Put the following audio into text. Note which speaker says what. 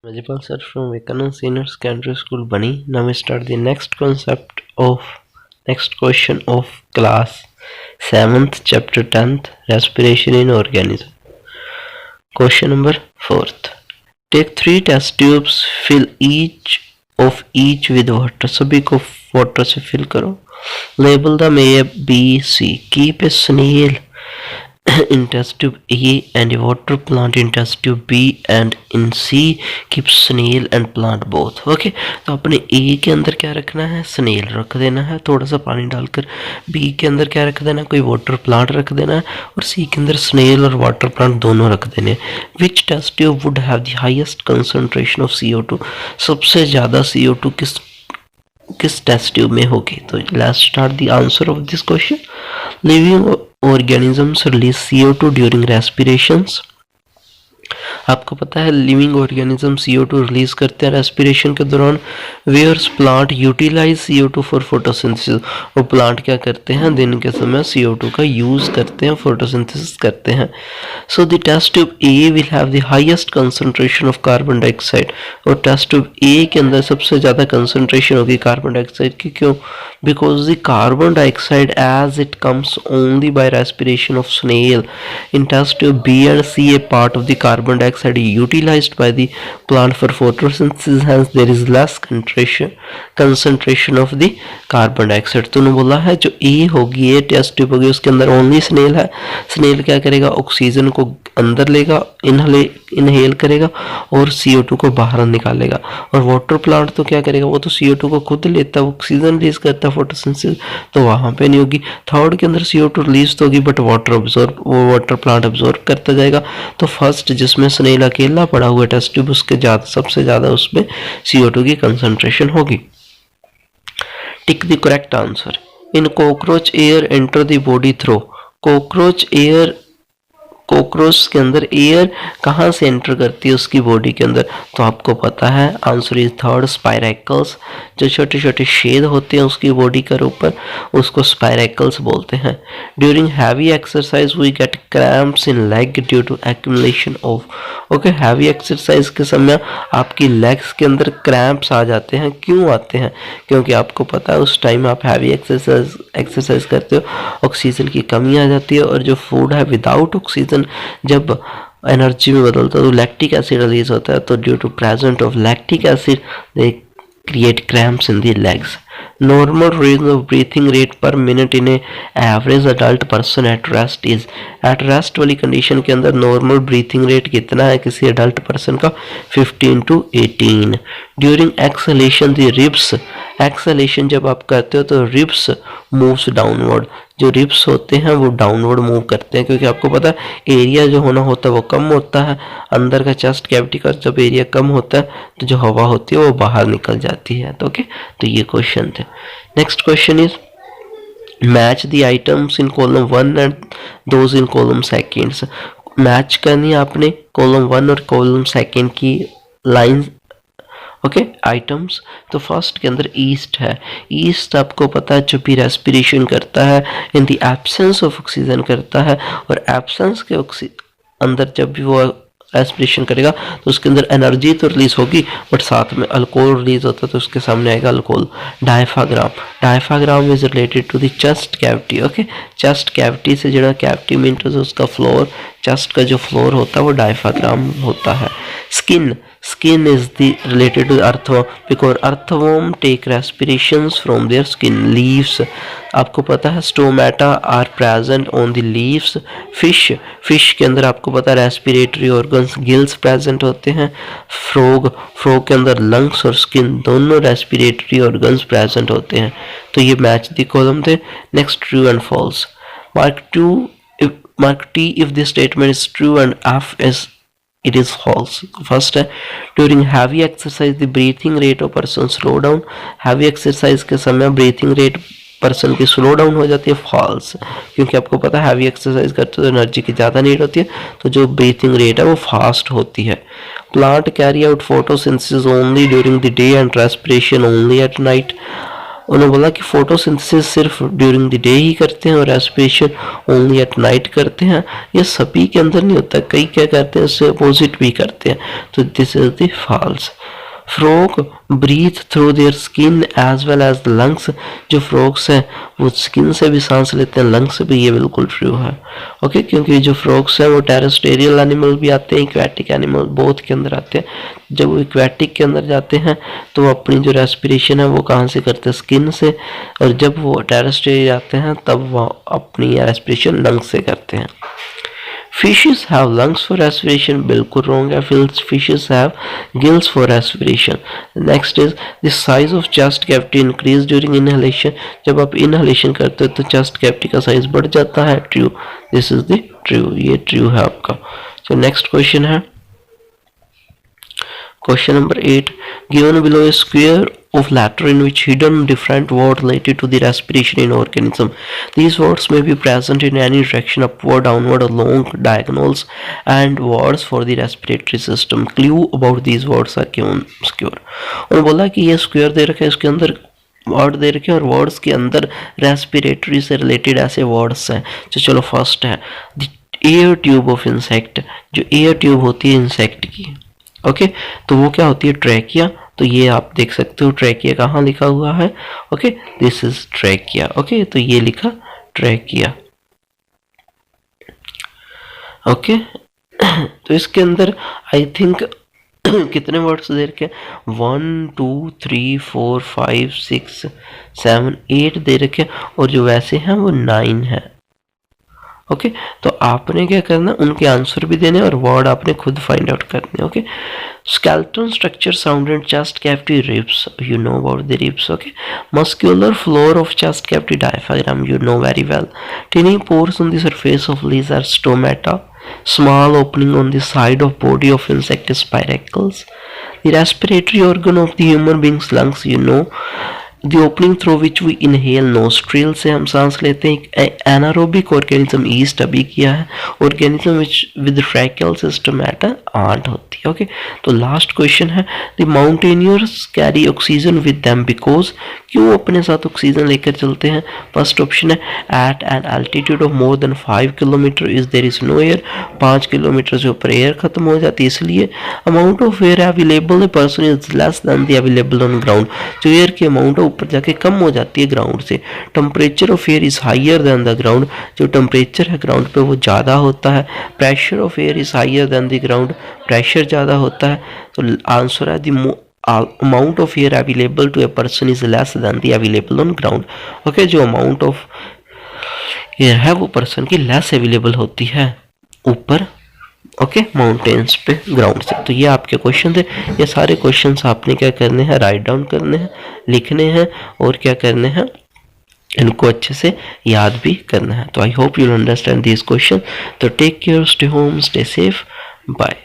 Speaker 1: Majipal sir from Vivekananda Senior Secondary School, Bani. Now we start the next concept of next question of class 7th chapter 10th respiration in organism. Question number 4th. Take 3 test tubes, fill each with water. सभी को water से fill करो. Label them A, B, C. Keep a snail in test tube A and a water plant in test tube B and in C keep snail and plant both. Okay तो अपने A के अंदर क्या रखना है, snail रख देना है थोड़ा सा पानी डालकर, B के अंदर क्या रख देना है, कोई वाटर प्लांट रख देना है, और C के अंदर स्नेल और वाटर प्लांट दोनों रख देने हैं. Which test tube would have the highest concentration of CO2. सबसे ज़्यादा CO2 किस टेस्ट ट्यूब में होगी. तो let's start the answer of this question. Living organisms release CO2 during respirations. आपको पता है लिविंग ऑर्गेनिज्म CO2 रिलीज करते हैं रेस्पिरेशन के दौरान. Where's plant utilize CO2 for photosynthesis. वो प्लांट क्या करते हैं, दिन के समय CO2 का यूज करते हैं, फोटोसिंथेसिस करते हैं. So the test tube A will have the highest concentration of carbon dioxide. और टेस्ट ट्यूब A के अंदर सबसे ज़्यादा कंसंट्रेशन होगी कार्बन डाइऑक्साइड की. क्यों? Because the carbon dioxide as it comes only by respiration of snail. In test tube B and C a part of the carbon dioxide utilized by the plant for photosynthesis, hence there is less concentration of the carbon dioxide. तूने बोला है जो A होगी, ये test tube होगी, उसके अंदर only snail है. स्नेल क्या करेगा, ऑक्सीजन को अंदर लेगा, इनहेल करेगा और CO2 को बाहर निकालेगा. और वाटर प्लांट तो क्या करेगा, वो तो CO2 को खुद लेता है, ऑक्सीजन रिलीज करता है फोटोसिंथेसिस, तो वहां पे नहीं होगी. थर्ड के अंदर CO2 रिलीज तो होगी बट वाटर प्लांट अब्जॉर्ब करता जाएगा. तो फर्स्ट जिसमें स्नेल अकेला पड़ा हुआ टेस्ट ट्यूब, उसके सबसे ज्यादा उसमें CO2 की कंसंट्रेशन होगी. Tick the correct answer. In cockroach air enter the body through. Cockroach के अंदर एयर कहाँ से एंटर करती है उसकी बॉडी के अंदर, तो आपको पता है आंसर इज थर्ड, स्पाइरेकल्स. जो छोटे छोटे छेद होते हैं उसकी बॉडी के ऊपर, उसको स्पाइरेकल्स बोलते हैं. During heavy exercise we get cramps in leg due to accumulation of. Okay, heavy exercise के समय आपकी लेग्स के अंदर क्रैम्प्स आ जाते हैं. क्यों आते हैं? क्योंकि आपको पता है उस टाइम आप हैवी एक्सरसाइज करते हो, ऑक्सीजन की कमी आ जाती है, और जो फूड है विदाउट ऑक्सीजन जब एनर्जी में बदलता है तो लैक्टिक एसिड रिलीज होता है. तो due to present of lactic acid they create cramps in the legs. Normal range of breathing rate per minute in average adult person at rest is. At rest वाली condition के अंदर normal breathing rate कितना है किसी adult person का? 15 to 18. During exhalation the ribs. Exhalation जब आप करते हो तो रिब्स मूव्स डाउनवर्ड. जो रिब्स होते हैं वो डाउनवर्ड मूव करते हैं, क्योंकि आपको पता है एरिया जो होना होता है वो कम होता है. अंदर का चेस्ट कैविटी का जब एरिया कम होता है तो जो हवा होती है वो बाहर निकल जाती है. तो ओके, तो ये क्वेश्चन थे. Next question is match the items in column 1 and those in column seconds. Match करनी है आपने कॉलम 1 और कॉलम सेकेंड की लाइन. ओके, आइटम्स तो फर्स्ट के अंदर ईस्ट है. ईस्ट आपको पता है जो भी रेस्पिरेशन करता है in the absence of oxygen करता है, और एब्सेंस के अंदर जब भी वो रेस्पिरेशन करेगा तो उसके अंदर एनर्जी तो रिलीज होगी बट साथ में अल्कोहल रिलीज होता है, तो उसके सामने आएगा alcohol. Diaphragm is related to the chest cavity. Okay, chest cavity से जो कैविटी मीन्स उसका फ्लोर, चेस्ट का जो फ्लोर होता है वो डायफ्राग्राम होता है. Skin is related to the earthworm because earthworm take respirations from their skin. Leaves, आपको पता है stomata are present on the leaves. Fish के अंदर आपको पता है रेस्पिरेटरी ऑर्गन्स, गिल्स प्रेजेंट होते हैं. फ्रॉग के अंदर लंग्स और स्किन दोनों रेस्पिरेटरी ऑर्गन्स प्रेजेंट होते हैं. तो ये मैच द कॉलम थे. Next true and false. Mark T if this statement is true and F is it is false. First है during heavy exercise the breathing rate of person slow down. heavy exercise के समय breathing rate person की slow down हो जाती है. False, क्योंकि आपको पता है हैवी एक्सरसाइज करते तो एनर्जी की ज़्यादा नीड होती है, तो जो ब्रीथिंग रेट है वो फास्ट होती है. Plant carry out photosynthesis only during the day and respiration only at night. उन्होंने बोला कि फोटोसिंथेसिस सिर्फ ड्यूरिंग द डे ही करते हैं और रेस्पिरेशन ओनली एट नाइट करते हैं। ये सभी के अंदर नहीं होता, कई क्या करते हैं इससे अपोजिट भी करते हैं। तो this is the false. Frog breathe through their skin as well as the lungs. जो फ्रॉग्स हैं वो स्किन से भी सांस लेते हैं, लंग्स से भी, ये बिल्कुल ट्रू है। ओके, क्योंकि जो फ्रॉग्स हैं वो टेरेस्ट्रियल एनिमल भी आते हैं, इक्वेटिक एनिमल बोथ के अंदर आते हैं। जब वो इक्वेटिक के अंदर जाते हैं तो वो अपनी जो रेस्पिरेशन है वो कहाँ से करते हैं, स्किन से, और जब वो टेरेस्ट्रियल जाते हैं तब वो अपनी रेस्पिरेशन लंग्स से करते हैं। Fishes have lungs for respiration, बिल्कुल wrong है। Fishes have gills for respiration. Next is the size of chest cavity increase during inhalation. जब आप inhalation करते हो तो chest cavity का size बढ़ जाता है। True. This is the true. ये true है आपका। So next question है question number 8. Given below a square of letter in which hidden different words related to the respiration in organism. These words may be present in any direction, upward, downward, along diagonals, and words for the respiratory system. Clue about these words are given square. और बोला कि ये square दे रखा है, इसके अंदर word दे रखे और वर्ड्स के अंदर रेस्पिरेटरी से रिलेटेड ऐसे वर्ड्स हैं। तो चलो फर्स्ट है the air tube of insect. जो एयर ट्यूब होती है इंसेक्ट की, ओके, तो वो क्या होती है, ट्रैकिया। तो ये आप देख सकते हो ट्रैकिया कहाँ लिखा हुआ है, okay, this is trachea. Okay, तो ये लिखा ट्रैकिया। ओके, तो इसके अंदर आई थिंक कितने वर्ड्स दे रखे हैं, 1 2 3 4 5 6 7 8 दे रखे हैं, और जो वैसे हैं वो 9 है। ओके, तो आपने क्या करना, उनके आंसर भी देने और वर्ड आपने खुद फाइंड आउट करने। Okay, skeleton structure sound in chest cavity, ribs, you know about the ribs. Okay, muscular floor of chest cavity, diaphragm, you know very well. Tiny pores on the surface of leaves are stomata. Small opening on the side of body of insect is spiracles. The respiratory organ of the human being's lungs, you know, the opening through which we inhale, nostril से हम सांस लेते हैं। anaerobic organism yeast अभी किया है, organism which with tracheal system at ant होती है। ओके, तो लास्ट क्वेश्चन है the mountaineers carry oxygen with them because, क्यों अपने साथ ऑक्सीजन लेकर चलते हैं। फर्स्ट ऑप्शन है at an altitude of more than 5 kilometer is there is no air, 5 kilometre से ऊपर एयर खत्म हो जाती है इसलिए। amount of air available a person is less than the available on ground, जो एयर की अमाउंट ऊपर जाके कम हो जाती है ग्राउंड से। Temperature of air is higher than the ground, जो टेम्परेचर है ग्राउंड पे वो ज़्यादा होता है। Pressure of air is higher than the ground, pressure ज़्यादा होता है। तो आंसर है the amount of air available to a person is less than the available on ground. Okay, जो अमाउंट ऑफ एयर है वो पर्सन की लेस अवेलेबल होती है ऊपर, ओके, माउंटेन्स पे ग्राउंड से। तो ये आपके क्वेश्चन थे। ये सारे क्वेश्चंस आपने क्या करने हैं, राइट डाउन करने हैं, लिखने हैं, और क्या करने हैं, इनको अच्छे से याद भी करना है। तो I hope you understand this question. तो take care, stay home, stay safe, bye.